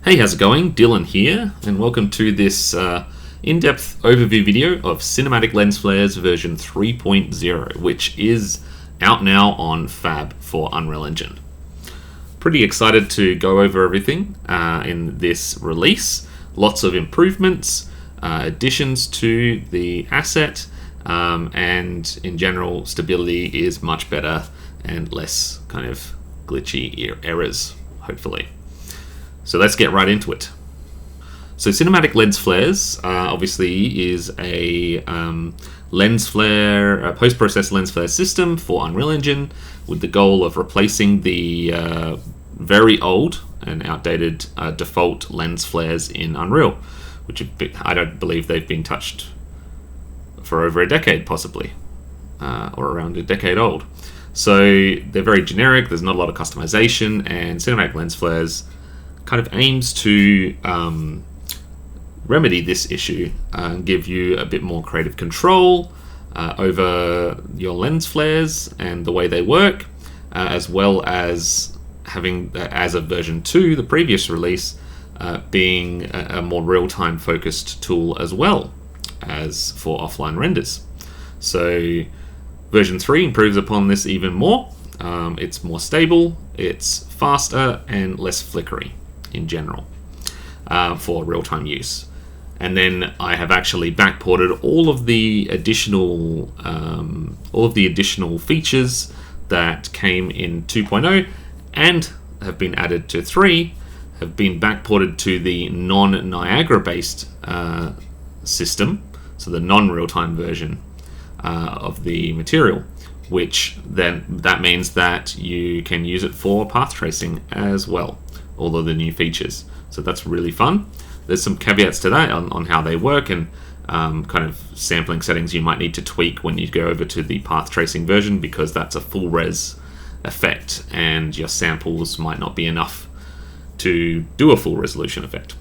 Hey, how's it going? Dylan here, and welcome to this in-depth overview video of Cinematic Lens Flares version 3.0, which is out now on Fab for Unreal Engine. Pretty excited to go over everything in this release. Lots of improvements, additions to the asset, and in general, stability is much better and less kind of glitchy errors, hopefully. So let's get right into it. So Cinematic Lens Flares obviously is a lens flare, a post-processed lens flare system for Unreal Engine with the goal of replacing the very old and outdated default lens flares in Unreal, which I don't believe they've been touched for over a decade, possibly, or around a decade old. So they're very generic, there's not a lot of customization, and Cinematic Lens Flares kind of aims to remedy this issue and give you a bit more creative control over your lens flares and the way they work, as well as having, as of version 2, the previous release, being a more real-time focused tool as well as for offline renders. So version 3 improves upon this even more. It's more stable, it's faster, and less flickery in general for real-time use. And then I have actually backported all of the additional features that came in 2.0 and have been added to 3, have been backported to the non-Niagara based system, so the non-real-time version of the material, which then that means that you can use it for path tracing as well, all of the new features. So that's really fun. There's some caveats to that on how they work and kind of sampling settings you might need to tweak when you go over to the path tracing version, because that's a full res effect and your samples might not be enough to do a full resolution effect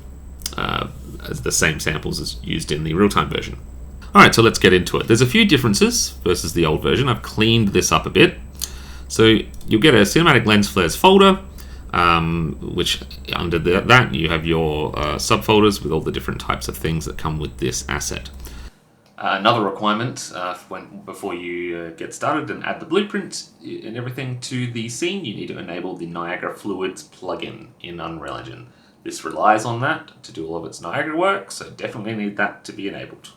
as the same samples as used in the real-time version. Alright, so let's get into it. There's a few differences versus the old version. I've cleaned this up a bit. So you'll get a Cinematic Lens Flares folder, which under that you have your subfolders with all the different types of things that come with this asset. Another requirement before you get started and add the blueprint and everything to the scene, you need to enable the Niagara Fluids plugin in Unreal Engine. This relies on that to do all of its Niagara work, so definitely need that to be enabled.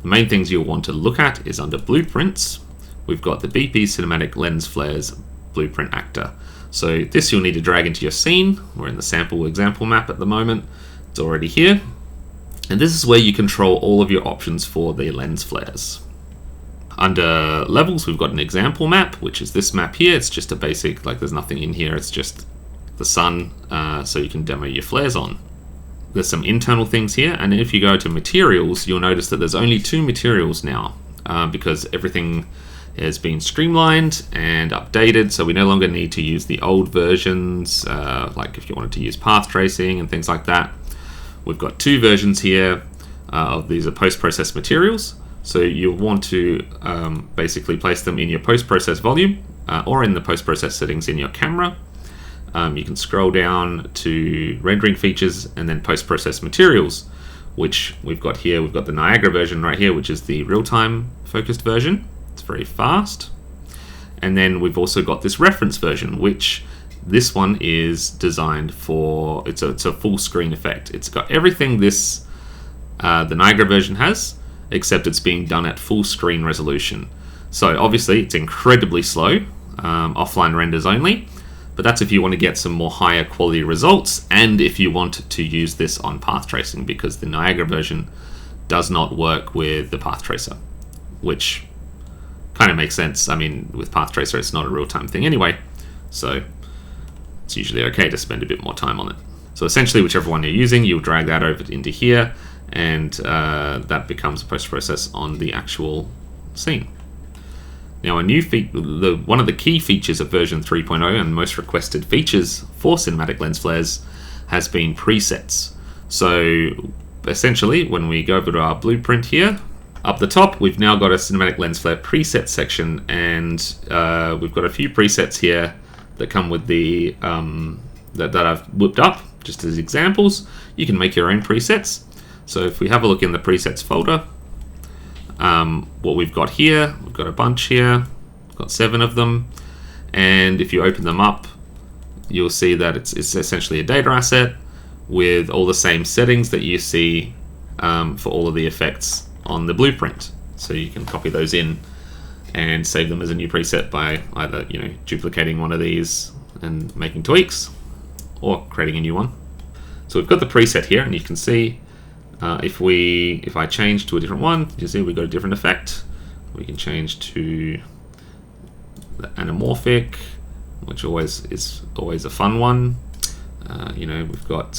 The main things you'll want to look at is under Blueprints. We've got the BP Cinematic Lens Flares Blueprint Actor. So this you'll need to drag into your scene. We're in the sample example map at the moment. It's already here. And this is where you control all of your options for the lens flares. Under levels, we've got an example map, which is this map here. It's just a basic, there's nothing in here. It's just the sun, so you can demo your flares on. There's some internal things here, and if you go to materials, you'll notice that there's only 2 materials now, because everything has been streamlined and updated, so we no longer need to use the old versions, like if you wanted to use path tracing and things like that. We've got 2 versions here of these are post-processed materials, so you'll want to basically place them in your post-process volume or in the post-process settings in your camera. You can scroll down to rendering features and then post-process materials, which we've got here. We've got the Niagara version right here, which is the real-time focused version. It's very fast. And then we've also got this reference version, which this one is designed for, it's a full screen effect. It's got everything this the Niagara version has, except it's being done at full screen resolution. So obviously it's incredibly slow, offline renders only. But that's if you want to get some more higher quality results and if you want to use this on path tracing, because the Niagara version does not work with the path tracer, which kind of makes sense. I mean, with path tracer, it's not a real-time thing anyway, so it's usually okay to spend a bit more time on it. So essentially, whichever one you're using, you'll drag that over into here, and that becomes a post-process on the actual scene. Now, one of the key features of version 3.0 and most requested features for Cinematic Lens Flares has been presets. So essentially, when we go over to our blueprint here, up the top, we've now got a Cinematic Lens Flare preset section, and we've got a few presets here that come with the that I've whipped up just as examples. You can make your own presets. So if we have a look in the presets folder, what we've got here, we've got a bunch here, we've got 7 of them, and if you open them up, you'll see that it's essentially a data asset with all the same settings that you see for all of the effects on the blueprint. So you can copy those in and save them as a new preset by either duplicating one of these and making tweaks, or creating a new one. So we've got the preset here, and you can see if I change to a different one, you see we've got a different effect. We can change to the anamorphic, which is always a fun one. We've got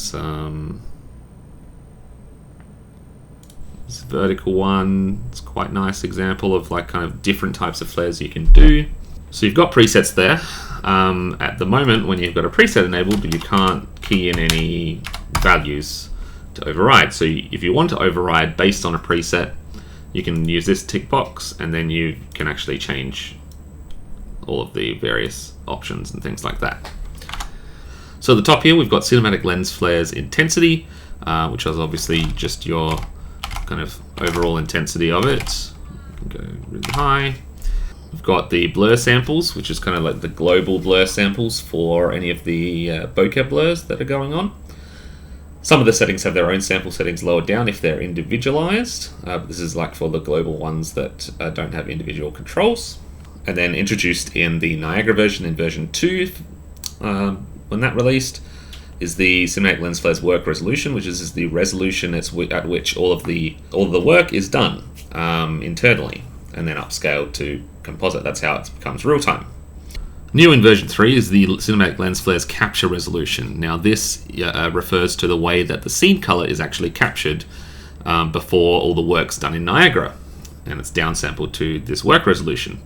this vertical one. It's quite nice example of like kind of different types of flares you can do. So you've got presets there. At the moment, when you've got a preset enabled, you can't key in any values to override. So if you want to override based on a preset, you can use this tick box, and then you can actually change all of the various options and things like that. So at the top here, we've got cinematic lens flares intensity, which is obviously just your kind of overall intensity of it. You can go really high. We've got the blur samples, which is kind of like the global blur samples for any of the bokeh blurs that are going on. Some of the settings have their own sample settings lower down if they're individualized. This is like for the global ones that don't have individual controls. And then introduced in the Niagara version in version 2, when that released, is the cinematic lens flares work resolution, which is the resolution at which all of the work is done internally, and then upscaled to composite. That's how it becomes real time. New in version 3 is the cinematic lens flares capture resolution. Now this refers to the way that the scene color is actually captured before all the work's done in Niagara, and it's downsampled to this work resolution.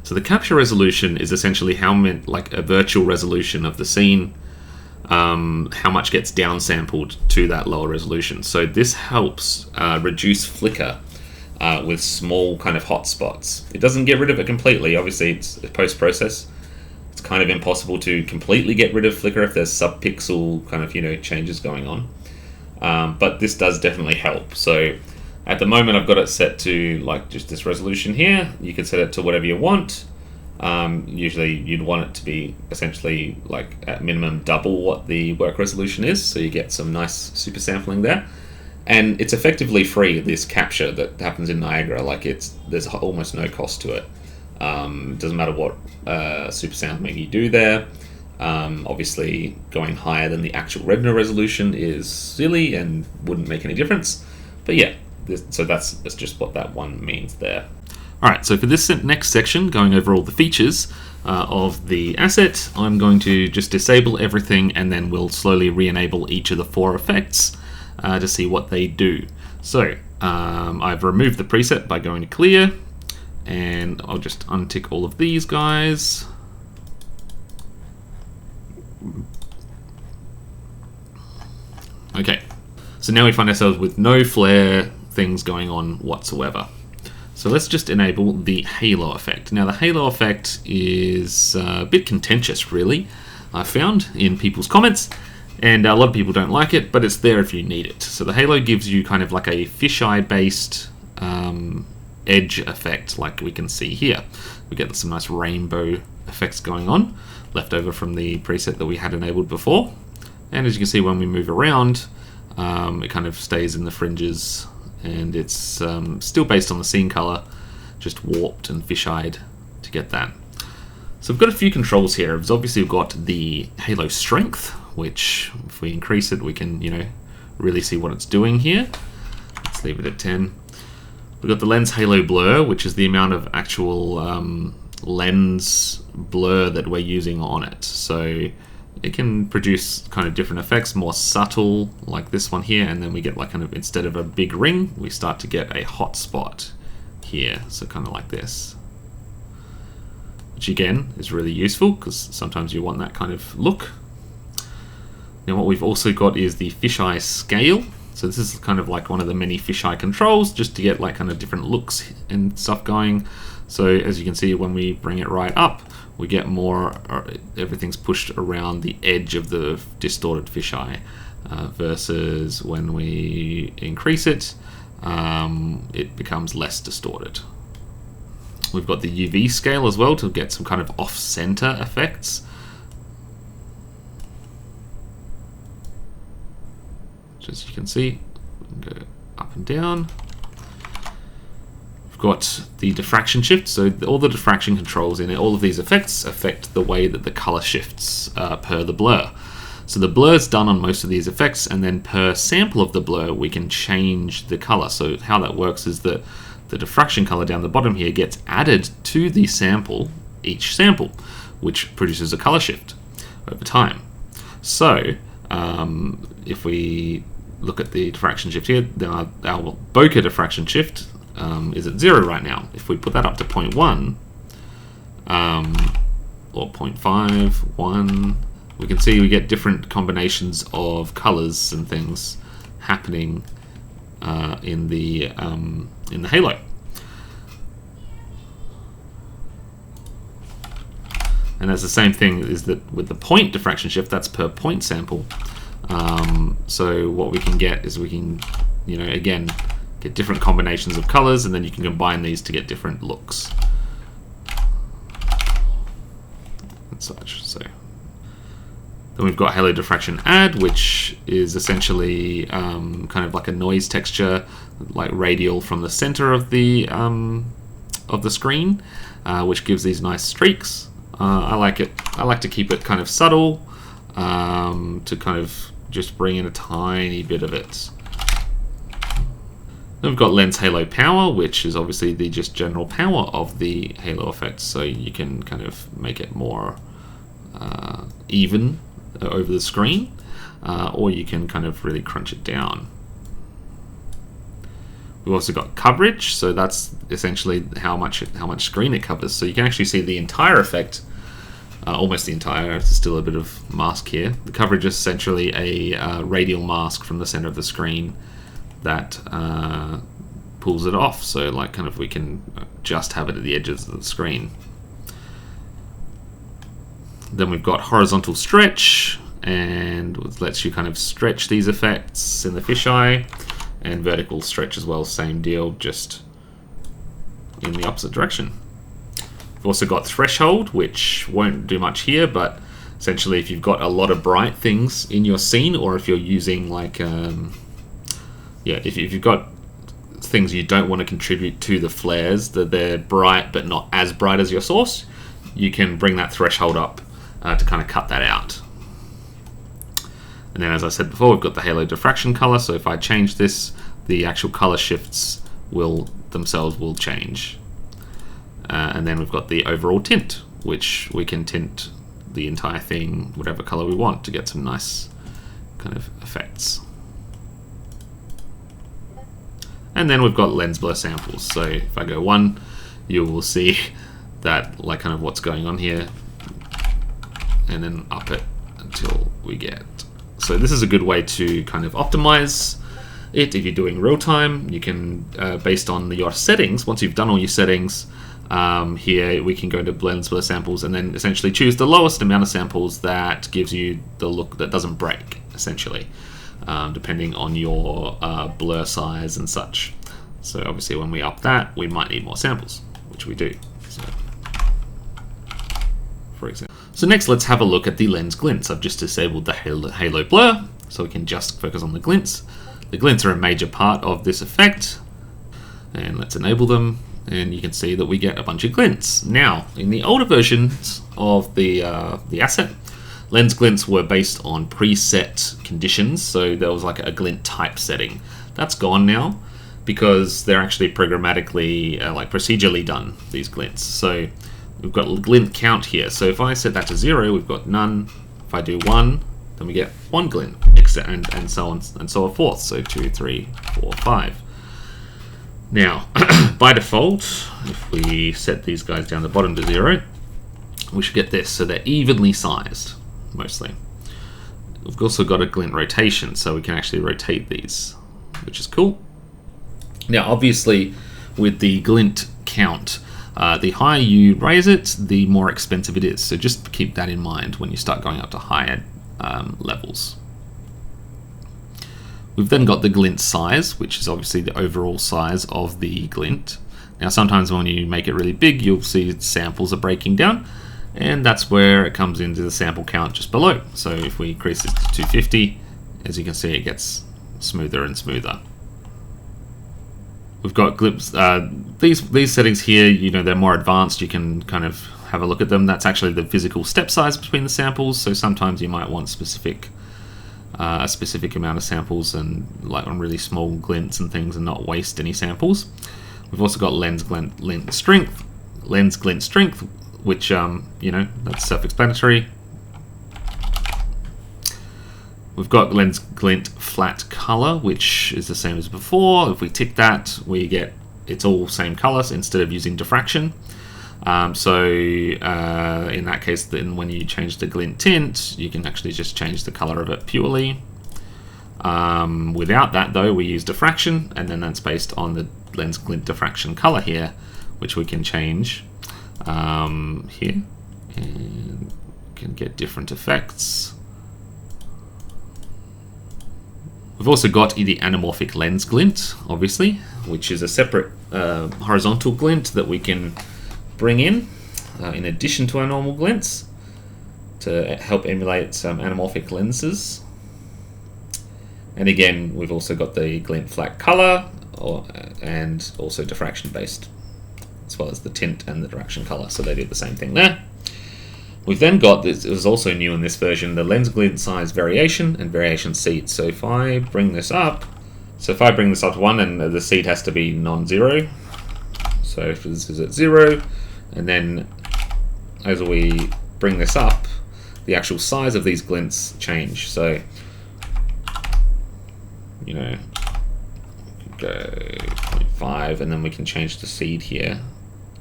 So the capture resolution is essentially like a virtual resolution of the scene, how much gets downsampled to that lower resolution. So this helps reduce flicker with small kind of hotspots. It doesn't get rid of it completely. Obviously, it's a post-process. It's kind of impossible to completely get rid of flicker if there's sub-pixel kind of changes going on. But this does definitely help. So at the moment, I've got it set to like just this resolution here. You can set it to whatever you want. Usually you'd want it to be essentially like at minimum double what the work resolution is, so you get some nice super sampling there. And it's effectively free, this capture that happens in Niagara. Like there's almost no cost to it. It doesn't matter what super sampling you do there. Obviously going higher than the actual retina resolution is silly and wouldn't make any difference. But yeah, so that's just what that one means there. Alright, so for this next section, going over all the features of the asset, I'm going to just disable everything, and then we'll slowly re-enable each of the 4 effects to see what they do. So I've removed the preset by going to clear, and I'll just untick all of these guys. Okay, so now we find ourselves with no flare things going on whatsoever. So let's just enable the halo effect. Now the halo effect is a bit contentious, really, I found in people's comments, and a lot of people don't like it, but it's there if you need it. So the halo gives you kind of like a fisheye based edge effect, like we can see here. We get some nice rainbow effects going on, left over from the preset that we had enabled before. And as you can see, when we move around, it kind of stays in the fringes, and it's still based on the scene color, just warped and fish-eyed to get that. So we've got a few controls here. Obviously we've got the halo strength, which if we increase it, we can really see what it's doing here. Let's leave it at 10. We've got the lens halo blur, which is the amount of actual lens blur that we're using on it. So it can produce kind of different effects, more subtle, like this one here, and then we get like kind of, instead of a big ring, we start to get a hot spot here, so kind of like this. Which again is really useful, because sometimes you want that kind of look. Now what we've also got is the fisheye scale. So this is kind of like one of the many fisheye controls, just to get like kind of different looks and stuff going. So as you can see, when we bring it right up, we get more, everything's pushed around the edge of the distorted fisheye, versus when we increase it, it becomes less distorted. We've got the UV scale as well to get some kind of off-center effects. As you can see, we can go up and down. We've got the diffraction shift, so all the diffraction controls in it, all of these effects affect the way that the color shifts per the blur. So the blur is done on most of these effects, and then per sample of the blur we can change the color. So how that works is that the diffraction color down the bottom here gets added to the sample, each sample, which produces a color shift over time. So if we look at the diffraction shift here, then our bokeh diffraction shift is at 0 right now. If we put that up to 0.1 or 0.5, 1, we can see we get different combinations of colors and things happening in the halo. And that's the same thing is that with the point diffraction shift, that's per point sample. So what we can get is we can, again, get different combinations of colors, and then you can combine these to get different looks and such. So then we've got halo diffraction add, which is essentially kind of like a noise texture, like radial from the center of the screen, which gives these nice streaks. I like it. I like to keep it kind of subtle, to kind of just bring in a tiny bit of it. Then we've got lens halo power, which is obviously the just general power of the halo effect, so you can kind of make it more even over the screen, or you can kind of really crunch it down. We've also got coverage, so that's essentially how much screen it covers. So you can actually see the entire effect, almost the entire. There's still a bit of mask here. The coverage is essentially a radial mask from the center of the screen that pulls it off. So like kind of we can just have it at the edges of the screen. Then we've got horizontal stretch, and it lets you kind of stretch these effects in the fisheye. And vertical stretch as well, same deal, just in the opposite direction. We've also got threshold, which won't do much here, but essentially if you've got a lot of bright things in your scene, or if you're using like, if you've got things you don't want to contribute to the flares, that they're bright but not as bright as your source, you can bring that threshold up to kind of cut that out. And then, as I said before, we've got the halo diffraction color. So if I change this, the actual color shifts will change. And then we've got the overall tint, which we can tint the entire thing whatever color we want to get some nice kind of effects. And then we've got lens blur samples. So if I go 1, you will see that like kind of what's going on here, and then up it until we get. So this is a good way to kind of optimize it. If you're doing real time, you can, based on your settings, once you've done all your settings, here we can go to lens blur samples and then essentially choose the lowest amount of samples that gives you the look that doesn't break, essentially, depending on your blur size and such. So obviously when we up that, we might need more samples, which we do. So, for example. So next, let's have a look at the lens glints. I've just disabled the halo blur, so we can just focus on the glints. The glints are a major part of this effect, and let's enable them, and you can see that we get a bunch of glints. Now, in the older versions of the asset, lens glints were based on preset conditions, so there was like a glint type setting. That's gone now, because they're actually programmatically, procedurally done, these glints. So we've got a glint count here. So if I set that to 0, we've got none. If I do 1, then we get 1 glint, and so on and so forth. So 2, 3, 4, 5. Now, by default, if we set these guys down the bottom to 0, we should get this. So they're evenly sized, mostly. We've also got a glint rotation, so we can actually rotate these, which is cool. Now, obviously, with the glint count, The higher you raise it, the more expensive it is. So just keep that in mind when you start going up to higher levels. We've then got the glint size, which is obviously the overall size of the glint. Now sometimes when you make it really big, you'll see samples are breaking down, and that's where it comes into the sample count just below. So if we increase this to 250, as you can see, it gets smoother and smoother. We've got clips. These settings here, you know, they're more advanced. You can kind of have a look at them. That's actually the physical step size between the samples. So sometimes you might want a specific amount of samples, and like on really small glints and things, and not waste any samples. We've also got lens glint strength, which you know, that's self-explanatory. We've got lens glint flat color, which is the same as before. If we tick that, we get it's all same colors instead of using diffraction. In that case, then when you change the glint tint, you can actually just change the color of it purely. Without that though, we use diffraction, and then that's based on the lens glint diffraction color here, which we can change here, and can get different effects. We've also got the anamorphic lens glint, obviously, which is a separate horizontal glint that we can bring in addition to our normal glints to help emulate some anamorphic lenses. And again, we've also got the glint flat color and also diffraction based, as well as the tint and the diffraction color, so they do the same thing there. We've then got, this is also new in this version, the lens glint size variation and variation seed. So if I bring this up, to 1, and the seed has to be non-zero. So if this is at 0, and then as we bring this up, the actual size of these glints change. So, you know, go 0.5, and then we can change the seed here,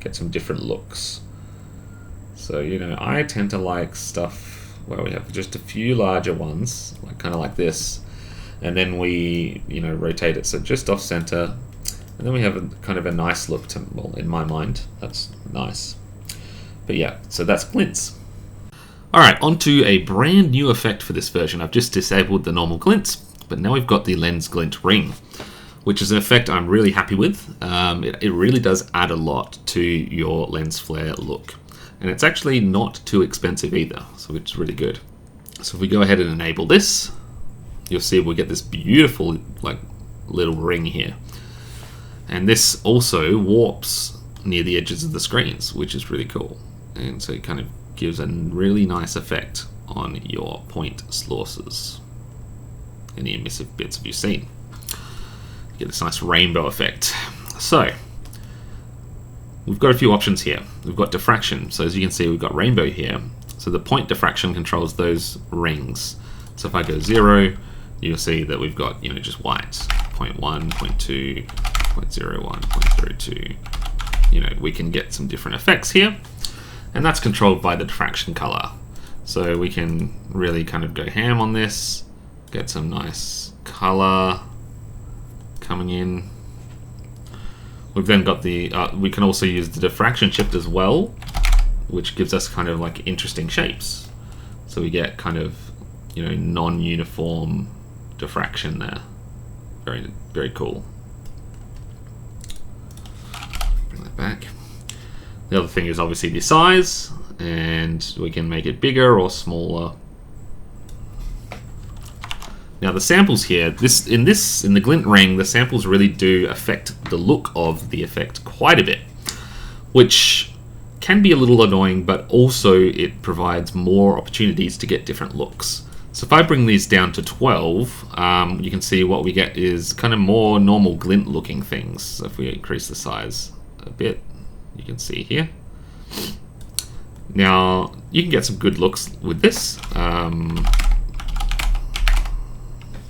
get some different looks. So, you know, I tend to like stuff where we have just a few larger ones, like kind of like this, and then we, you know, rotate it so just off center, and then we have a kind of a nice look to, well, in my mind, that's nice. But yeah, so that's glints. Alright, onto a brand new effect for this version. I've just disabled the normal glints, but now we've got the lens glint ring, which is an effect I'm really happy with. It really does add a lot to your lens flare look. And it's actually not too expensive either, so it's really good. So if we go ahead and enable this, you'll see we get this beautiful like little ring here. And this also warps near the edges of the screens, which is really cool. And so it kind of gives a really nice effect on your point sources, any emissive bits of your scene. You get this nice rainbow effect. So we've got a few options here. We've got diffraction. So as you can see, we've got rainbow here. So the point diffraction controls those rings. So if I go 0, you'll see that we've got, you know, just white. 0.1, 0.2, 0.01, 0.02. You know, we can get some different effects here. And that's controlled by the diffraction color. So we can really kind of go ham on this, get some nice color coming in. We've then got the, we can also use the diffraction shift as well, which gives us kind of like interesting shapes. So we get kind of, you know, non-uniform diffraction there. Very, very cool. Bring that back. The other thing is obviously the size, and we can make it bigger or smaller. Now the samples here, in the Glint Ring, the samples really do affect the look of the effect quite a bit, which can be a little annoying, but also it provides more opportunities to get different looks. So if I bring these down to 12, you can see what we get is kind of more normal glint looking things. So if we increase the size a bit, you can see here. Now you can get some good looks with this. Kind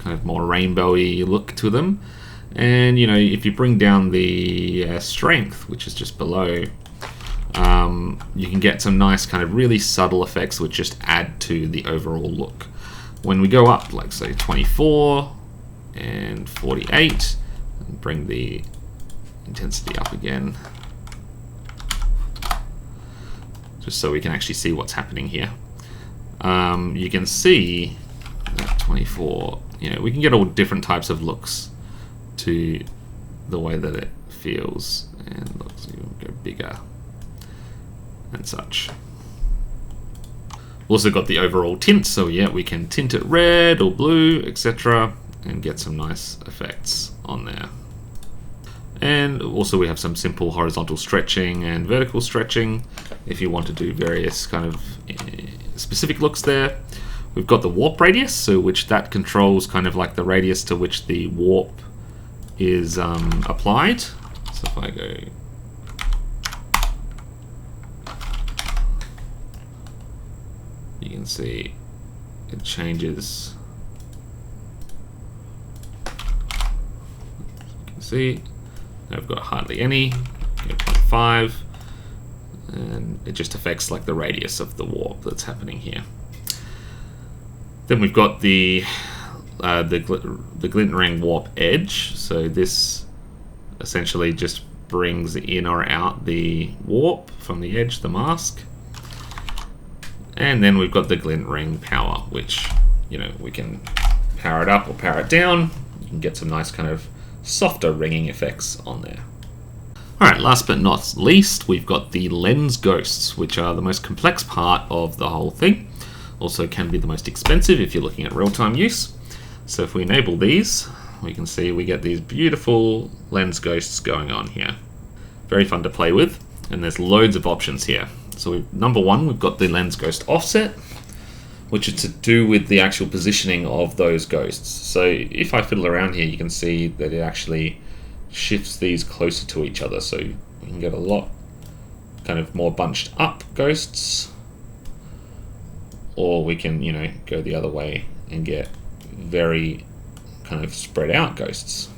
of more rainbowy look to them, and you know, if you bring down the strength, which is just below, you can get some nice kind of really subtle effects which just add to the overall look. When we go up, like say 24 and 48, and bring the intensity up again, just so we can actually see what's happening here. You can see that 24, we can get all different types of looks to the way that it feels, and looks even go bigger and such. Also got the overall tint, so yeah, we can tint it red or blue, etc., and get some nice effects on there. And also we have some simple horizontal stretching and vertical stretching if you want to do various kind of specific looks there. We've got the warp radius, so which that controls kind of like the radius to which the warp is applied. So if I go, you can see it changes. You can see I've got hardly any, 0.5, and it just affects like the radius of the warp that's happening here. Then we've got the Glint Ring warp edge. So this essentially just brings in or out the warp from the edge, the mask. And then we've got the Glint Ring power, which we can power it up or power it down. You can get some nice kind of softer ringing effects on there. Alright, last but not least, we've got the lens ghosts, which are the most complex part of the whole thing. Also can be the most expensive if you're looking at real-time use. So if we enable these, we can see we get these beautiful lens ghosts going on here. Very fun to play with, and there's loads of options here. So number one, we've got the lens ghost offset, which is to do with the actual positioning of those ghosts. So if I fiddle around here, you can see that it actually shifts these closer to each other. So we can get a lot kind of more bunched up ghosts, or we can, go the other way and get very kind of spread out ghosts,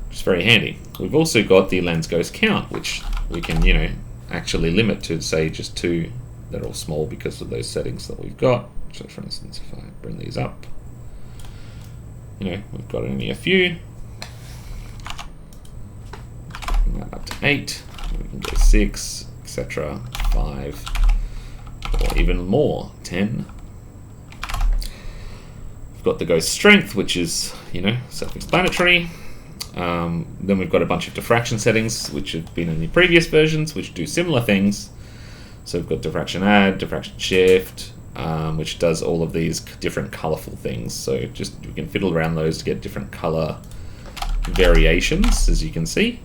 which is very handy. We've also got the lens ghost count, which we can, actually limit to, say, just 2. They're all small because of those settings that we've got. So for instance, if I bring these up, we've got only a few. Bring that up to 8. We can go 6, etc., 5, or even more, 10. We've got the ghost strength, which is, self-explanatory. Then we've got a bunch of diffraction settings, which have been in the previous versions, which do similar things. So we've got diffraction add, diffraction shift, which does all of these different colorful things. So just you can fiddle around those to get different color variations, as you can see.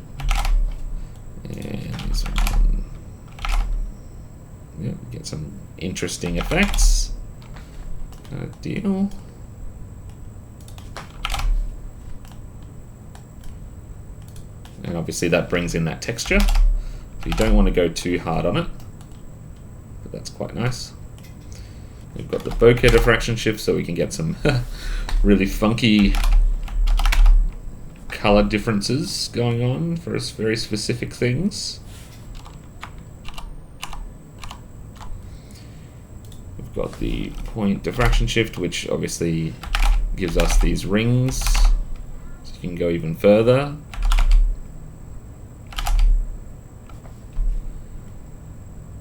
And this one, yeah, get some interesting effects. Kind of deal. And obviously that brings in that texture. So you don't want to go too hard on it, but that's quite nice. We've got the bokeh diffraction shift, so we can get some really funky color differences going on for very specific things. We've got the point diffraction shift, which obviously gives us these rings, so you can go even further.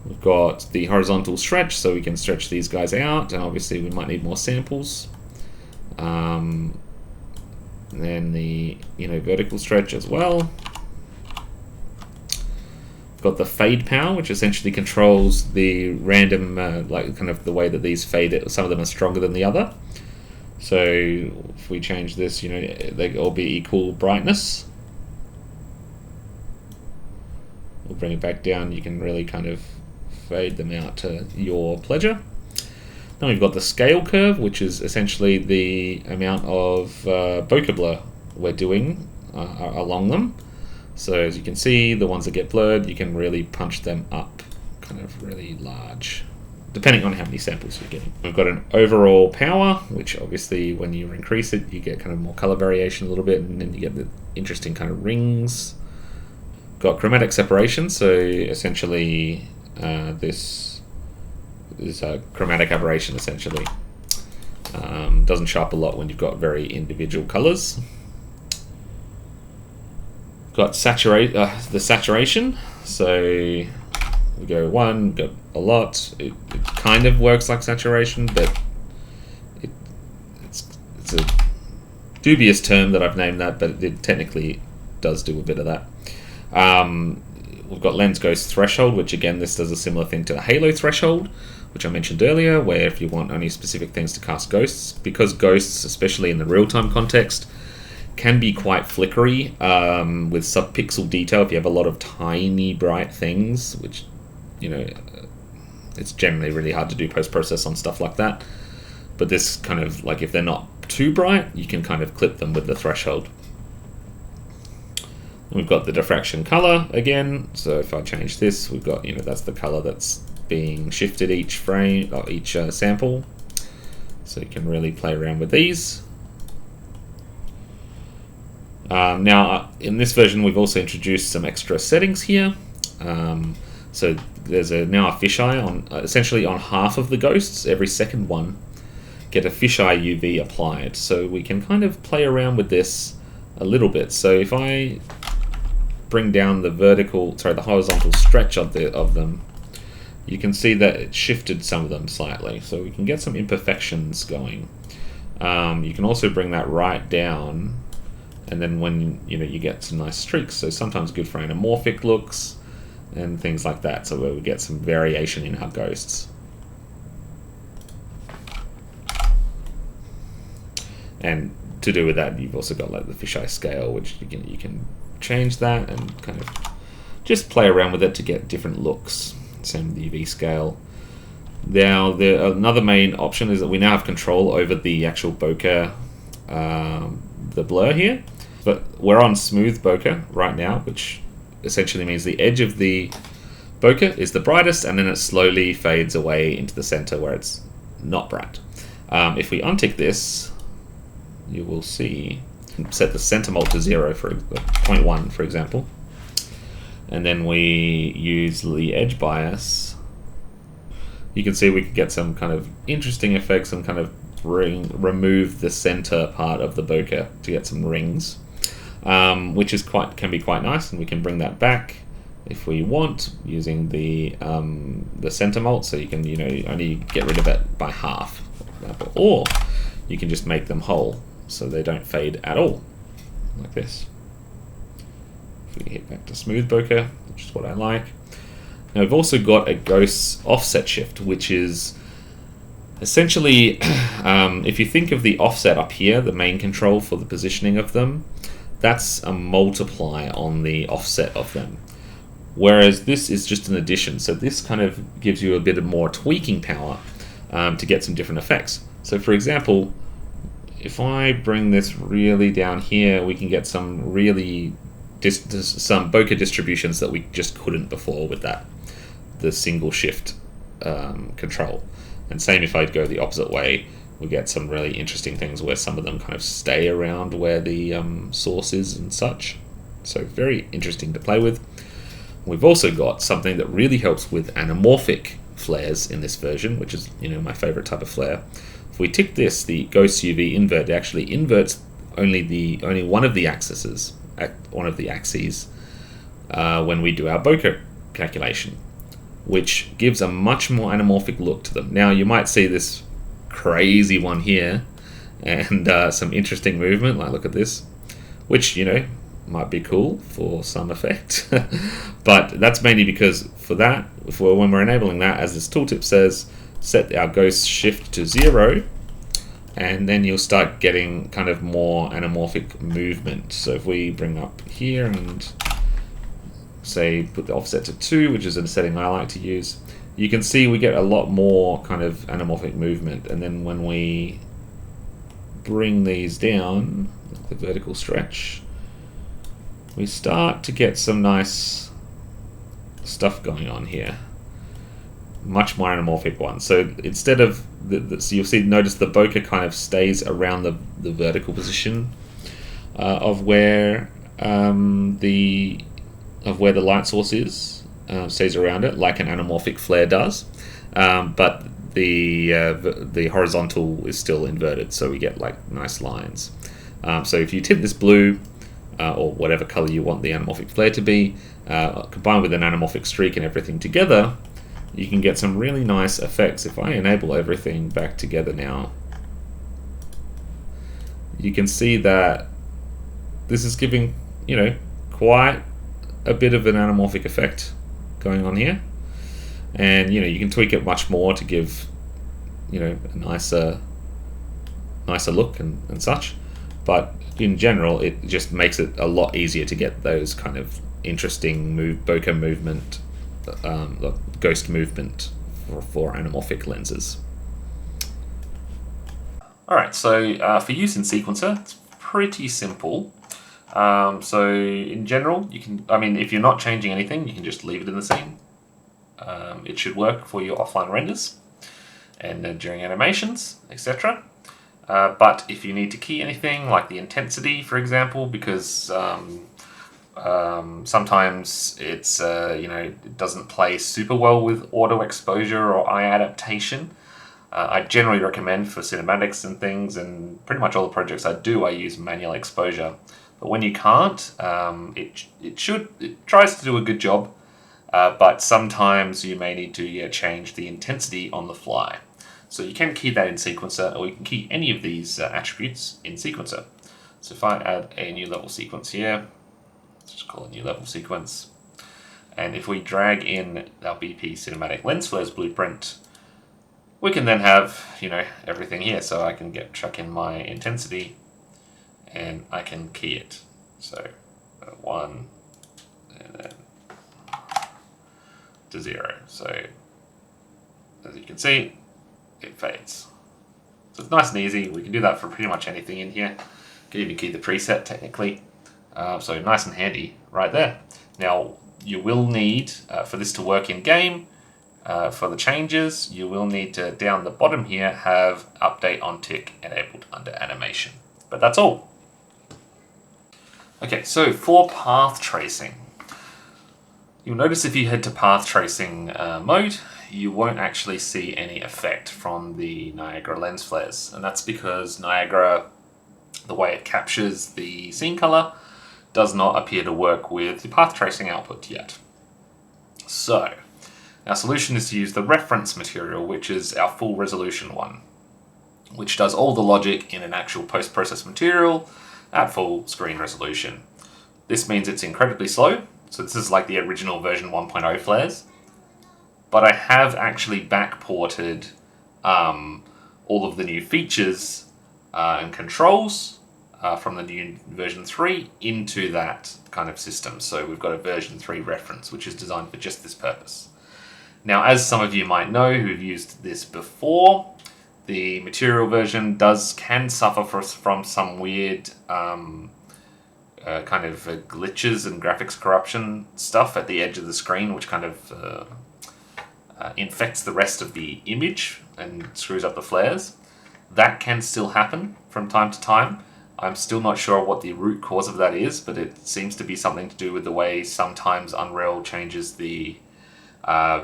We've got the horizontal stretch, so we can stretch these guys out, and obviously we might need more samples. Then the vertical stretch as well. We've got the fade power, which essentially controls the random, like kind of the way that these fade. Some of them are stronger than the other. So if we change this, they all be equal brightness. We'll bring it back down. You can really kind of fade them out to your pleasure. Then we've got the scale curve, which is essentially the amount of bokeh blur we're doing along them. So as you can see, the ones that get blurred, you can really punch them up kind of really large, depending on how many samples you're getting. We've got an overall power, which obviously when you increase it, you get kind of more color variation a little bit, and then you get the interesting kind of rings. Got chromatic separation, so essentially this is a chromatic aberration essentially. Doesn't show up a lot when you've got very individual colors. Got the saturation, so We go 1, go a lot. It kind of works like saturation, but it's a dubious term that I've named that, but it technically does do a bit of that. We've got lens ghost threshold, which again, this does a similar thing to the halo threshold, which I mentioned earlier, where if you want only specific things to cast ghosts, because ghosts, especially in the real-time context, can be quite flickery with sub-pixel detail. If you have a lot of tiny bright things, which, you know, it's generally really hard to do post-process on stuff like that. But this kind of, like, if they're not too bright, you can kind of clip them with the threshold. We've got the diffraction color again. So if I change this, we've got, you know, that's the color that's being shifted each frame or each sample. So you can really play around with these. Now, in this version, we've also introduced some extra settings here. So there's now a fisheye on essentially on half of the ghosts. Every second one get a fisheye UV applied. So we can kind of play around with this a little bit. So if I bring down the horizontal stretch of them, you can see that it shifted some of them slightly. So we can get some imperfections going. You can also bring that right down, and then when you get some nice streaks. So sometimes good for anamorphic looks and things like that. So where we get some variation in our ghosts. And to do with that, you've also got like the fisheye scale, which you can change that and kind of just play around with it to get different looks. Same with the UV scale. Now, another main option is that we now have control over the actual bokeh, the blur here. But we're on smooth bokeh right now, which essentially means the edge of the bokeh is the brightest, and then it slowly fades away into the center where it's not bright. If we untick this, you will see, set the center mult to 0 for 0.1, for example, and then we use the edge bias. You can see we can get some kind of interesting effects and kind of remove the center part of the bokeh to get some rings, which is can be quite nice, and we can bring that back if we want using the center mult. So you can only get rid of it by half, for example, or you can just make them whole so they don't fade at all, like this. If we hit back to smooth bokeh, which is what I like. Now we've also got a ghost offset shift, which is essentially, if you think of the offset up here, the main control for the positioning of them, that's a multiply on the offset of them. Whereas this is just an addition. So this kind of gives you a bit of more tweaking power to get some different effects. So for example, if I bring this really down here, we can get some really some bokeh distributions that we just couldn't before with the single shift control. And same if I'd go the opposite way, we get some really interesting things where some of them kind of stay around where the source is and such. So very interesting to play with. We've also got something that really helps with anamorphic flares in this version, which is my favorite type of flare. If we tick this, the Ghost UV invert actually inverts only one of the axes when we do our bokeh calculation, which gives a much more anamorphic look to them. Now you might see this crazy one here and some interesting movement, like look at this, which might be cool for some effect. But that's mainly because when we're enabling that, as this tooltip says, set our ghost shift to 0, and then you'll start getting kind of more anamorphic movement. So if we bring up here and say put the offset to 2, which is a setting I like to use, you can see we get a lot more kind of anamorphic movement. And then when we bring these down, like the vertical stretch, we start to get some nice stuff going on here. Much more anamorphic ones. So instead of so you'll notice the bokeh kind of stays around the vertical position of where the light source is, stays around it like an anamorphic flare does, but the horizontal is still inverted, so we get like nice lines. So if you tip this blue, or whatever color you want the anamorphic flare to be, combined with an anamorphic streak and everything together, you can get some really nice effects. If I enable everything back together now, you can see that this is giving, quite a bit of an anamorphic effect going on here. And, you can tweak it much more to give, a nicer look and such. But in general, it just makes it a lot easier to get those kind of interesting bokeh movement, ghost movement for anamorphic lenses. Alright, so for use in Sequencer, it's pretty simple. So in general, you can, if you're not changing anything, you can just leave it in the scene. It should work for your offline renders and during animations, etc. But if you need to key anything, like the intensity, for example, because sometimes it's it doesn't play super well with auto exposure or eye adaptation. I generally recommend for cinematics and things, and pretty much all the projects I do, I use manual exposure. But when you can't, it tries to do a good job, but sometimes you may need to change the intensity on the fly. So you can key that in Sequencer, or you can key any of these attributes in Sequencer. So if I add a new level sequence here, let's just call it new level sequence, and if we drag in our BP cinematic lens flares blueprint, we can then have everything here. So I can chuck in my intensity, and I can key it. So 1 and then to 0. So as you can see, it fades. So it's nice and easy. We can do that for pretty much anything in here. You can even key the preset technically. So nice and handy right there. Now you will need, for this to work in game, for the changes, you will need to, down the bottom here, have update on tick enabled under animation. But that's all. Okay, so for path tracing, you'll notice if you head to path tracing mode, you won't actually see any effect from the Niagara lens flares. And that's because Niagara, the way it captures the scene color, does not appear to work with the path tracing output yet. So our solution is to use the reference material, which is our full resolution one, which does all the logic in an actual post-process material at full screen resolution. This means it's incredibly slow. So this is like the original version 1.0 flares. But I have actually backported all of the new features and controls from the new version 3 into that kind of system. So we've got a version 3 reference, which is designed for just this purpose. Now, as some of you might know who've used this before, the material version can suffer from some weird kind of glitches and graphics corruption stuff at the edge of the screen, which kind of infects the rest of the image and screws up the flares. That can still happen from time to time. I'm still not sure what the root cause of that is, but it seems to be something to do with the way sometimes Unreal changes the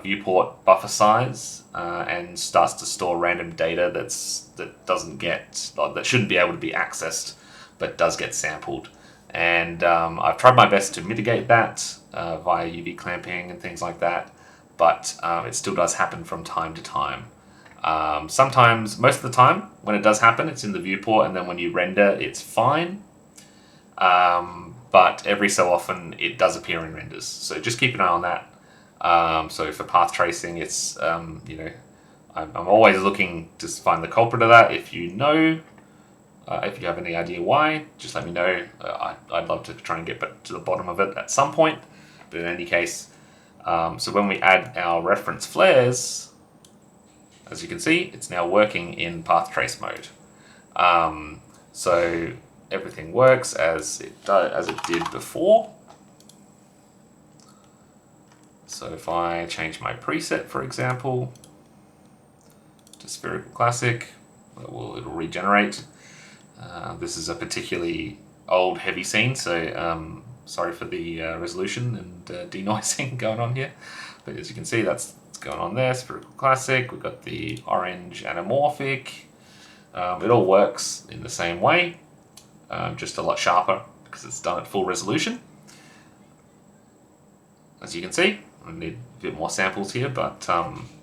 viewport buffer size and starts to store random data that shouldn't be able to be accessed, but does get sampled. And I've tried my best to mitigate that via UV clamping and things like that, but it still does happen from time to time. Sometimes, most of the time, when it does happen, it's in the viewport, and then when you render, it's fine. But every so often, it does appear in renders. So just keep an eye on that. So for path tracing, it's, I'm always looking to find the culprit of that. If you know, if you have any idea why, just let me know. I'd love to try and get back to the bottom of it at some point. But in any case, so when we add our reference flares, as you can see, it's now working in path trace mode. So everything works as it did before. So if I change my preset, for example, to Spherical Classic, it'll regenerate. This is a particularly old, heavy scene, so sorry for the resolution and denoising going on here. But as you can see, that's what's going on there. Spherical Classic, we've got the orange anamorphic. It all works in the same way, just a lot sharper because it's done at full resolution. As you can see, I need a bit more samples here, but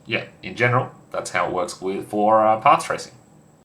yeah, in general, that's how it works for path tracing.